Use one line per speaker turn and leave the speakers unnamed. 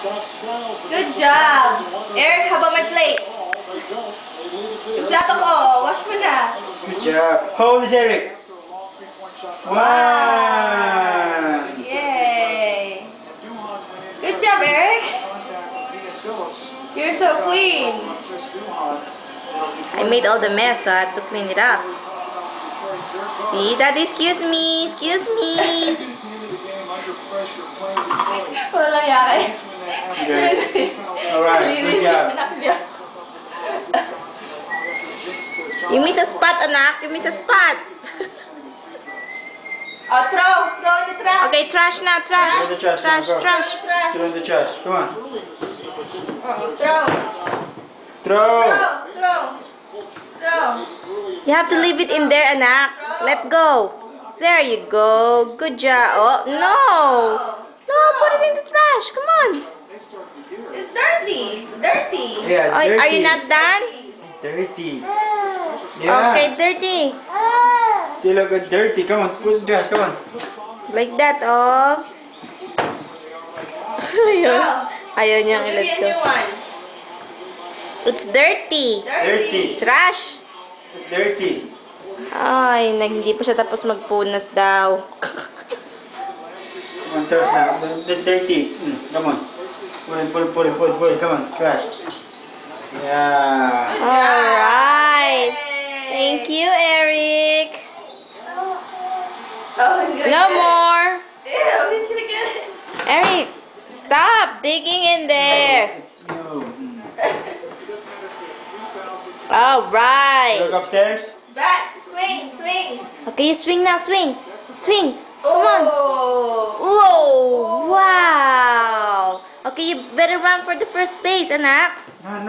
Good job. Eric, how about my plates? Yung plato ko, wash mo na.
Good job. How old is Eric? Wow.
Yay. Good job, Eric. You're so clean. I made all the mess, so I have to clean it up. See, Daddy, excuse me. Excuse me. Walang yaki.
Okay. Alright, good job.
You miss a spot, anak. You miss a spot. Oh, throw in the trash. Okay, trash now, trash.
Throw in the trash.
Trash,
Now, go.
trash.
Throw in the trash. Come on.
Throw.
Throw.
You have to leave it in there, anak. Let go. There you go. Good job. Oh, no. No, put it in the trash. Come on. It's dirty. Dirty.
Yeah, it's dirty.
Are you not done?
Dirty. Yeah.
Okay, dirty.
Still look good dirty. Come on, put in the trash. Come on.
Like that, oh. Ayaw niyang i-let go. It's dirty.
Dirty.
Trash.
It's dirty.
Ay, hindi pa siya tapos magpunas daw.
Come on, trash now. Dirty. Come on. Pull it. Come on, trash. Yeah.
Alright. Thank you, Eric. No more. Eric, stop digging in there.
It's new.
Alright.
Look upstairs.
Back, swing. Okay, you swing now, swing. Come on. Whoa, wow. Okay, you better run for the first base, anak.
Run.